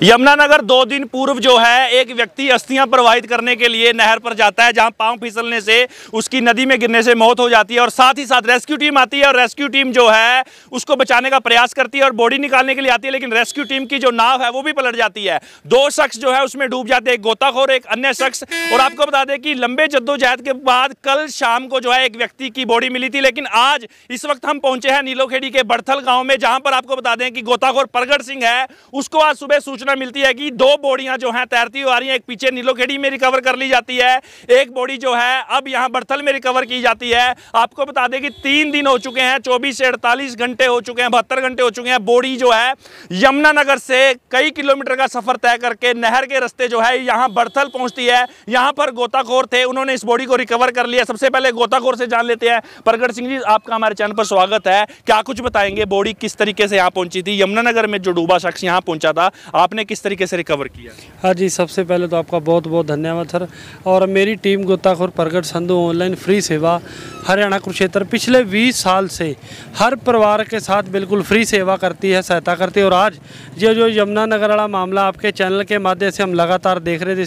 यमुनानगर 2 दिन पूर्व जो है एक व्यक्ति अस्थियां प्रवाहित करने के लिए नहर पर जाता है, जहां पांव फिसलने से उसकी नदी में गिरने से मौत हो जाती है और साथ ही साथ रेस्क्यू टीम आती है और रेस्क्यू टीम जो है उसको बचाने का प्रयास करती है और बॉडी निकालने के लिए आती है, लेकिन रेस्क्यू टीम की जो नाव है वो भी पलट जाती है। 2 शख्स जो है उसमें डूब जाते हैं, एक गोताखोर एक अन्य शख्स। और आपको बता दें कि लंबे जद्दोजहद के बाद कल शाम को जो है एक व्यक्ति की बॉडी मिली थी, लेकिन आज इस वक्त हम पहुंचे हैं नीलोखेड़ी के बड़थल गांव में, जहां पर आपको बता दें कि गोताखोर प्रगट सिंह है, उसको आज सुबह सूचना मिलती है कि 2 बॉडियां जो हैं तैरती हुई आ रही हैं। एक पीछे नीलोखेड़ी में रिकवर कर ली जाती है, एक बॉडी जो है अब यहां बड़थल में रिकवर की जाती है। आपको बता दें कि 3 दिन हो चुके हैं, 24 से 48 घंटे हो चुके हैं, 72 घंटे हो चुके हैं। बॉडी जो है यमुनानगर से कई किलोमीटर का सफर तय करके नहर के रास्ते जो है यहां बड़थल पहुंचती है। यहां पर गोताखोर थे, उन्होंने इस बॉडी को रिकवर कर लिया। सबसे पहले गोताखोर से जान लेते हैं। प्रगट सिंह जी, आपका हमारे चैनल पर स्वागत है। क्या कुछ बताएंगे, बॉडी किस तरीके से यहां पहुंची थी? यमुनानगर में जो डूबा शख्स यहां पहुंचा था, आपने किस तरीके से रिकवर किया? हाँ जी, सबसे पहले तो आपका बहुत बहुत धन्यवाद सर। और मेरी टीम गोताखोर प्रगट संधू ऑनलाइन फ्री सेवा हरियाणा कुरुक्षेत्र पिछले 20 साल से हर परिवार के साथ बिल्कुल फ्री सेवा करती है, सहायता करती है। और आज ये जो यमुनानगर वाला मामला आपके चैनल के माध्यम से हम लगातार देख रहे थे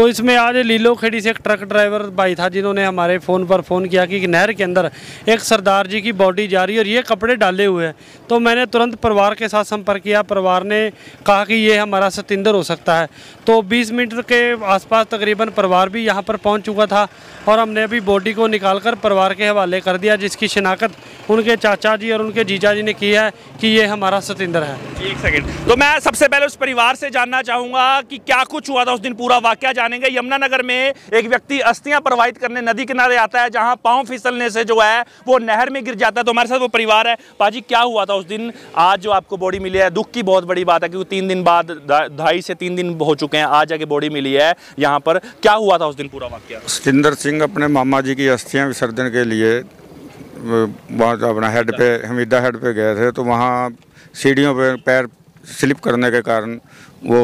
इसमें आज लीलोखेड़ी से एक ट्रक ड्राइवर भाई था, जिन्होंने हमारे फ़ोन पर फ़ोन किया कि नहर के अंदर एक सरदार जी की बॉडी जा रही है और ये कपड़े डाले हुए हैं। तो मैंने तुरंत परिवार के साथ संपर्क किया। परिवार ने कहा कि ये हमारा सतिंदर हो सकता है। तो 20 मिनट के आसपास तकरीबन परिवार भी यहाँ पर पहुँच चुका था और हमने अभी बॉडी को निकालकर परिवार के हवाले कर दिया, जिसकी शिनाख्त उनके चाचा जी और उनके जीजा जी ने की है कि ये हमारा सतिंदर है। एक सेकंड, तो मैं सबसे पहले उस परिवार से जानना चाहूंगा कि क्या कुछ हुआ था उस दिन, पूरा वाकया जानेंगे। यमुनानगर में एक व्यक्ति अस्थियां प्रवाहित करने नदी किनारे आता है, जहां पांव फिसलने से जो है वो नहर में गिर जाता है। तो हमारे साथ वो परिवार है। पाजी, क्या हुआ था उस दिन? आज जो आपको बॉडी मिली है, दुख की बहुत बड़ी बात है क्योंकि 3 दिन बाद 2.5 से 3 दिन हो चुके हैं, आज जाके बॉडी मिली है यहाँ पर। क्या हुआ था उस दिन पूरा वाकया? सतिंदर सिंह अपने मामा जी की अस्थियां विसर्जन के लिए वहाँ अपना हेड पे हमीदा हेड पे गए थे। तो वहाँ सीढ़ियों पे पैर स्लिप करने के कारण वो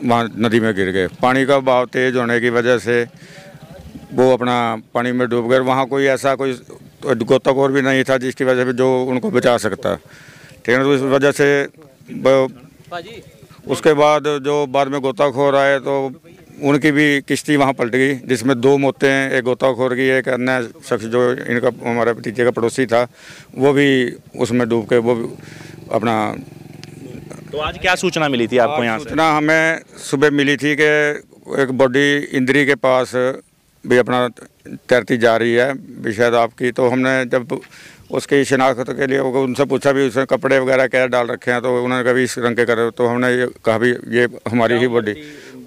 वहाँ नदी में गिर गए। पानी का बहाव तेज़ होने की वजह से वो अपना पानी में डूब गए। वहाँ कोई ऐसा कोई गोताखोर भी नहीं था जिसकी वजह से जो उनको बचा सकता, ठीक है। तो इस वजह से उसके बाद में गोताखोर आए तो उनकी भी किश्ती वहाँ पलट गई, जिसमें 2 मौतें हैं, एक गोताखोर की, एक अन्य शख्स जो इनका हमारे भतीजे का पड़ोसी था वो भी उसमें डूब के वो भी अपना। तो आज क्या सूचना मिली थी आपको यहाँ से? सूचना हमें सुबह मिली थी कि एक बॉडी इंद्री के पास भी अपना तैरती जा रही है भी शायद आपकी। तो हमने जब उसकी शिनाख्त के लिए उनसे पूछा भी उसने कपड़े वगैरह क्या डाल रखे हैं, तो उन्होंने कहा भी इस रंग के करे। तो हमने ये कहा भी ये हमारी ही बॉडी,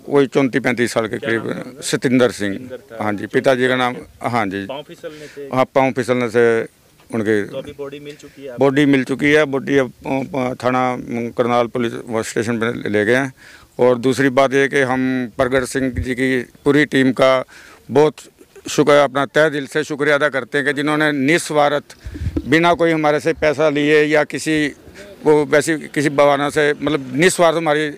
वही 34-35 साल के करीब सतिंदर सिंह। हाँ जी, पिताजी का नाम। हाँ जी, हाँ, पाँव फिसलने से उनकी बॉडी मिल चुकी है। बॉडी मिल चुकी है। बॉडी अब थाना करनाल पुलिस स्टेशन पर ले गए हैं। और दूसरी बात ये कि हम प्रगट सिंह जी की पूरी टीम का बहुत शुक्र, अपना तहे दिल से शुक्रिया अदा करते हैं कि जिन्होंने निस्वार्थ बिना कोई हमारे से पैसा लिए या किसी वो वैसी किसी बहाना से मतलब निस्वार्थ हमारी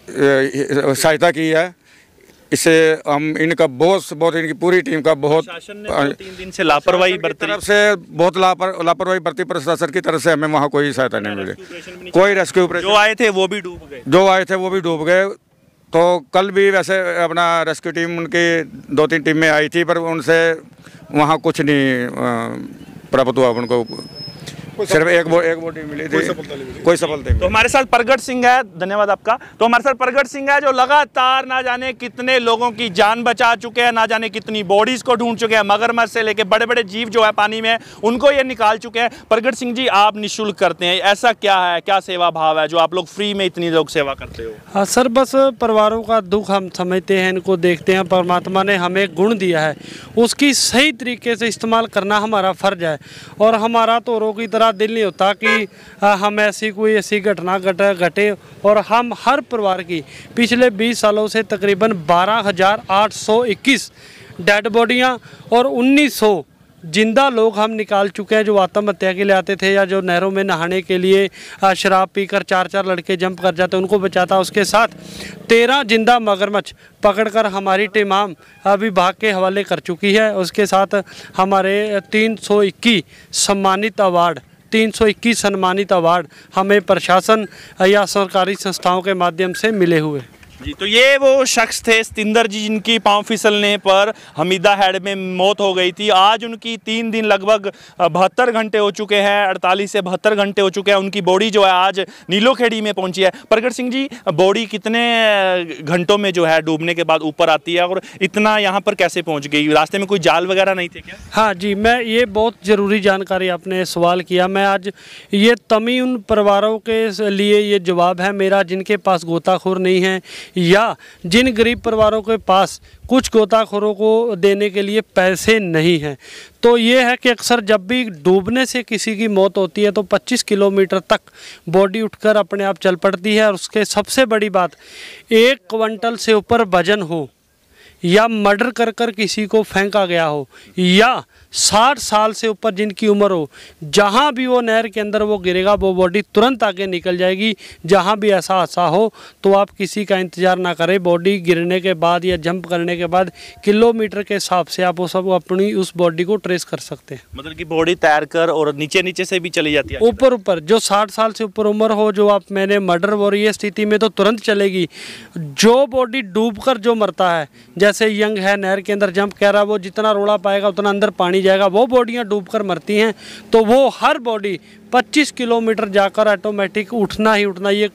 सहायता की है। इससे हम इनका बहुत इनकी पूरी टीम का बहुत 3 दिन से लापरवाही बरती, तरफ से बहुत लापरवाही बरती। प्रशासन की तरफ से हमें वहाँ कोई सहायता नहीं मिली, कोई रेस्क्यू ऑपरेशन। जो आए थे वो भी डूब गए। तो कल भी वैसे अपना रेस्क्यू टीम उनकी 2-3 टीमें आई थी, पर उनसे वहाँ कुछ नहीं प्राप्त हुआ उनको। सिर्फ एक बॉडी मिली थी, कोई सफलता नहीं। तो हमारे साथ प्रगट सिंह है, धन्यवाद आपका। तो हमारे साथ प्रगट सिंह है जो लगातार ना जाने कितने लोगों की जान बचा चुके हैं, ना जाने कितनी बॉडीज को ढूंढ चुके हैं, मगरमच्छ से लेके बड़े बड़े जीव जो है पानी में उनको ये निकाल चुके हैं। प्रगट सिंह जी, आप निःशुल्क करते हैं, ऐसा क्या है, क्या सेवा भाव है जो आप लोग फ्री में इतनी लोग सेवा करते हो? हाँ सर, बस परिवारों का दुख हम समझते हैं, इनको देखते हैं। परमात्मा ने हमें गुण दिया है, उसकी सही तरीके से इस्तेमाल करना हमारा फ़र्ज है। और हमारा तो औरों की तरह दिल नहीं होता कि हम ऐसी घटना घटे। और हम हर परिवार की पिछले 20 सालों से तकरीबन 12,821 डेड बॉडियां और 1900 जिंदा लोग हम निकाल चुके हैं, जो आत्महत्या के लिए आते थे या जो नहरों में नहाने के लिए शराब पीकर 4-4 लड़के जंप कर जाते, उनको बचाता। उसके साथ 13 जिंदा मगरमच्छ पकड़कर हमारी टीम विभाग के हवाले कर चुकी है। उसके साथ हमारे 321 सम्मानित अवार्ड 321 सम्मानित अवार्ड हमें प्रशासन या सरकारी संस्थाओं के माध्यम से मिले हुए। जी, तो ये वो शख्स थे सतिंदर जी जिनकी पांव फिसलने पर हमीदा हेड में मौत हो गई थी। आज उनकी 3 दिन लगभग 72 घंटे हो चुके हैं, 48 से 72 घंटे हो चुके हैं। उनकी बॉडी जो है आज नीलोखेड़ी में पहुंची है। प्रगट सिंह जी, बॉडी कितने घंटों में जो है डूबने के बाद ऊपर आती है और इतना यहाँ पर कैसे पहुँच गई? रास्ते में कोई जाल वगैरह नहीं थे क्या? हाँ जी, मैं ये बहुत ज़रूरी जानकारी आपने सवाल किया। मैं आज ये तमी उन परिवारों के लिए ये जवाब है मेरा जिनके पास गोताखोर नहीं है या जिन गरीब परिवारों के पास कुछ गोताखोरों को देने के लिए पैसे नहीं हैं। तो ये है कि अक्सर जब भी डूबने से किसी की मौत होती है तो 25 किलोमीटर तक बॉडी उठकर अपने आप चल पड़ती है। और उसके सबसे बड़ी बात, 1 क्विंटल से ऊपर वजन हो या मर्डर कर कर किसी को फेंका गया हो या 60 साल से ऊपर जिनकी उम्र हो, जहाँ भी वो नहर के अंदर वो गिरेगा वो बॉडी तुरंत आगे निकल जाएगी। जहाँ भी ऐसा हादसा हो तो आप किसी का इंतज़ार ना करें। बॉडी गिरने के बाद या जंप करने के बाद किलोमीटर के हिसाब से आप वो सब अपनी उस बॉडी को ट्रेस कर सकते हैं। मतलब कि बॉडी तैर कर और नीचे नीचे से भी चली जाती है? ऊपर ऊपर जो 60 साल से ऊपर उम्र हो, जो आप मैंने मर्डर हो रही है स्थिति में तो तुरंत चलेगी। जो बॉडी डूब कर जो मरता है, जैसे यंग है नहर के अंदर जंप कर रहा है, वो जितना रोड़ा पाएगा उतना अंदर पानी जाएगा, वो बॉडियां डूबकर मरती हैं। तो वो हर बॉडी 25 किलोमीटर जाकर ऑटोमेटिक उठना ही उठना, ये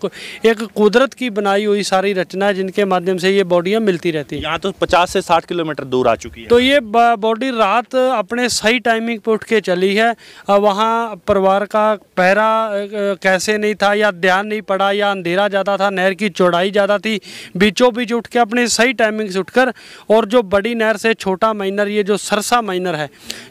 एक कुदरत की बनाई हुई सारी रचना है जिनके माध्यम से ये बॉडियां मिलती रहती हैं। यहाँ तो 50 से 60 किलोमीटर दूर आ चुकी है। तो ये बॉडी रात अपने सही टाइमिंग पे उठ के चली है। वहाँ परिवार का पहरा कैसे नहीं था या ध्यान नहीं पड़ा या अंधेरा ज़्यादा था, नहर की चौड़ाई ज़्यादा थी, बीचों बीच उठ के अपने सही टाइमिंग से उठकर, और जो बड़ी नहर से छोटा माइनर, ये जो सरसा माइनर है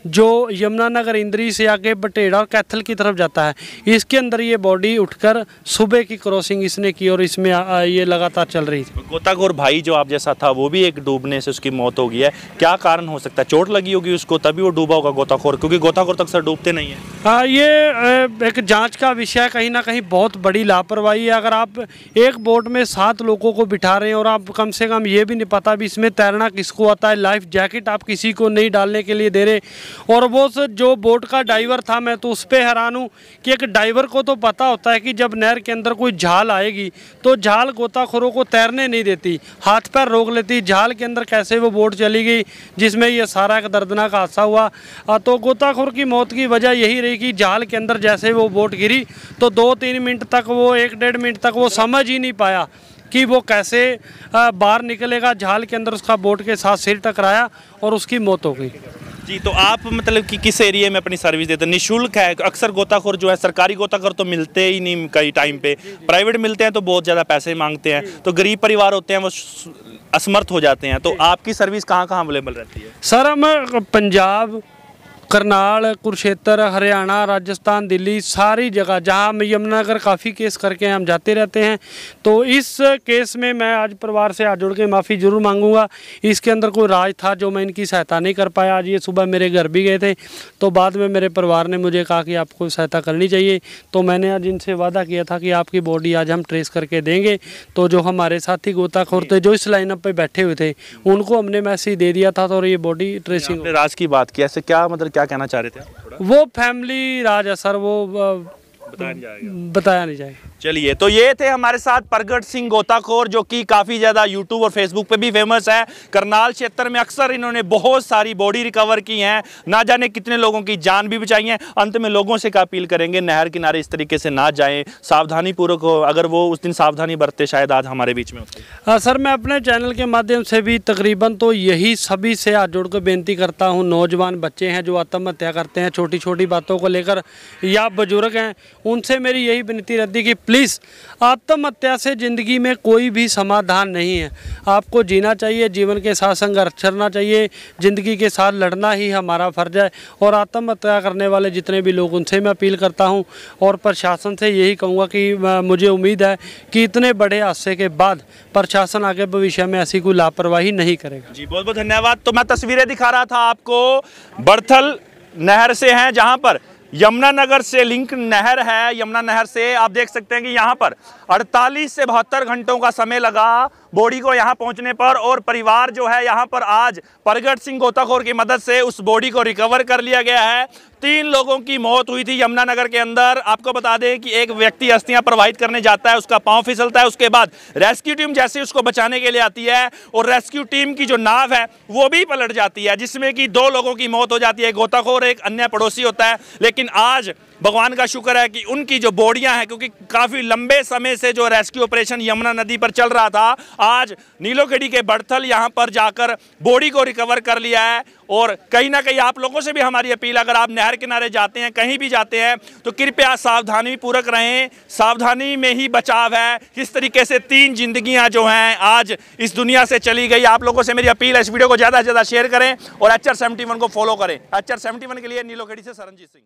जो यमुनानगर इंद्री से आगे बटेड़ा और कैथल की तरफ जाता है, इसके अंदर ये बॉडी उठकर सुबह की क्रॉसिंग इसने की और इसमें ये लगातार चल रही थी। गोताखोर भाई जो आप जैसा था वो भी एक डूबने से उसकी मौत हो गई है, क्या कारण हो सकता है? चोट लगी होगी उसको तभी वो डूबा होगा गोताखोर, क्योंकि गोताखोर तक सर डूबते नहीं है। हाँ, ये एक जांच का विषय, कहीं ना कहीं बहुत बड़ी लापरवाही है। अगर आप एक बोट में 7 लोगों को बिठा रहे हैं और आप कम से कम ये भी नहीं पता भी इसमें तैरना किसको आता है, लाइफ जैकेट आप किसी को नहीं डालने के लिए दे रहे, और वो जो बोट का ड्राइवर था, मैं तो उस पर हैरान हूँ कि एक ड्राइवर को तो पता होता है कि जब नहर के अंदर कोई झाल आएगी तो झाल गोताखोरों को तैरने नहीं देती, हाथ पैर रोक लेती। झाल के अंदर कैसे वो बोट चली गई जिसमें ये सारा एक दर्दनाक हादसा हुआ। तो गोताखोर की मौत की वजह यही रही कि झाल के अंदर जैसे वो बोट गिरी तो 2-3 मिनट तक, वो 1-1.5 मिनट तक वो समझ ही नहीं पाया कि वो कैसे बाहर निकलेगा। झाल के अंदर उसका बोट के साथ सिर टकराया और उसकी मौत हो गई। जी, तो आप मतलब कि किस एरिया में अपनी सर्विस देते हैं? निःशुल्क है? अक्सर गोताखोर जो है, सरकारी गोताखोर तो मिलते ही नहीं कई टाइम पे, प्राइवेट मिलते हैं तो बहुत ज़्यादा पैसे मांगते हैं, तो गरीब परिवार होते हैं वो असमर्थ हो जाते हैं। तो आपकी सर्विस कहाँ कहाँ अवेलेबल रहती है? सर, हम पंजाब, करनाल, कुरुक्षेत्र, हरियाणा, राजस्थान, दिल्ली, सारी जगह जहां हम यमुनानगर काफ़ी केस करके हम जाते रहते हैं। तो इस केस में मैं आज परिवार से हाथ जोड़ के माफ़ी ज़रूर मांगूंगा। इसके अंदर कोई राज था जो मैं इनकी सहायता नहीं कर पाया। आज ये सुबह मेरे घर भी गए थे तो बाद में मेरे परिवार ने मुझे कहा कि आपको सहायता करनी चाहिए, तो मैंने आज इनसे वादा किया था कि आपकी बॉडी आज हम ट्रेस करके देंगे। तो जो हमारे साथी गोताखोर थे जो इस लाइनअप पर बैठे हुए थे उनको हमने मैसेज दे दिया था, तो ये बॉडी ट्रेसिंग। राज की बात की, ऐसे क्या मतलब क्या कहना चाह रहे थे आप? वो फैमिली राज है सर, वो बताया नहीं जाएगा। चलिए, तो ये थे हमारे साथ प्रगट सिंह गोताखोर जो कि काफ़ी ज़्यादा यूट्यूब और फेसबुक पे भी फेमस है। करनाल क्षेत्र में अक्सर इन्होंने बहुत सारी बॉडी रिकवर की हैं, ना जाने कितने लोगों की जान भी बचाई है। अंत में लोगों से क्या अपील करेंगे, नहर किनारे इस तरीके से ना जाएं, सावधानी पूर्वक हो। अगर वो उस दिन सावधानी बरते शायद आज हमारे बीच में होते। हाँ सर, मैं अपने चैनल के माध्यम से भी तकरीबन तो यही सभी से हाथ जोड़ कर बेनती करता हूँ। नौजवान बच्चे हैं जो आत्महत्या करते हैं छोटी छोटी बातों को लेकर, या बुजुर्ग हैं, उनसे मेरी यही विनती रहती है कि प्लीज़, आत्महत्या से ज़िंदगी में कोई भी समाधान नहीं है। आपको जीना चाहिए, जीवन के साथ संघर्ष करना चाहिए, ज़िंदगी के साथ लड़ना ही हमारा फ़र्ज है। और आत्महत्या करने वाले जितने भी लोग, उनसे मैं अपील करता हूं और प्रशासन से यही कहूँगा कि मुझे उम्मीद है कि इतने बड़े हादसे के बाद प्रशासन आगे भविष्य में ऐसी कोई लापरवाही नहीं करेगा। जी, बहुत बहुत धन्यवाद। तो मैं तस्वीरें दिखा रहा था आपको, बड़थल नहर से हैं, जहाँ पर यमुनानगर से लिंक नहर है। यमुना नहर से आप देख सकते हैं कि यहाँ पर 48 से 72 घंटों का समय लगा बॉडी को यहाँ पहुँचने पर, और परिवार जो है यहाँ पर आज प्रगट सिंह गोताखोर की मदद से उस बॉडी को रिकवर कर लिया गया है। 3 लोगों की मौत हुई थी यमुनानगर के अंदर। आपको बता दें कि एक व्यक्ति अस्थियां प्रवाहित करने जाता है, उसका पांव फिसलता है, उसके बाद रेस्क्यू टीम जैसे उसको बचाने के लिए आती है और रेस्क्यू टीम की जो नाव है वो भी पलट जाती है, जिसमें कि 2 लोगों की मौत हो जाती है, गोताखोर एक अन्य पड़ोसी होता है। लेकिन आज भगवान का शुक्र है कि उनकी जो बॉडियां हैं, क्योंकि काफ़ी लंबे समय से जो रेस्क्यू ऑपरेशन यमुना नदी पर चल रहा था, आज नीलोखेड़ी के बड़थल यहां पर जाकर बॉडी को रिकवर कर लिया है। और कहीं ना कहीं आप लोगों से भी हमारी अपील, अगर आप नहर किनारे जाते हैं, कहीं भी जाते हैं, तो कृपया सावधानी पूर्वक रहें। सावधानी में ही बचाव है। किस तरीके से 3 जिंदगियां जो हैं आज इस दुनिया से चली गई। आप लोगों से मेरी अपील है, इस वीडियो को ज़्यादा से ज़्यादा शेयर करें और HR 71 को फॉलो करें। HR 71 के लिए नीलोखेड़ी से सरनजीत सिंह।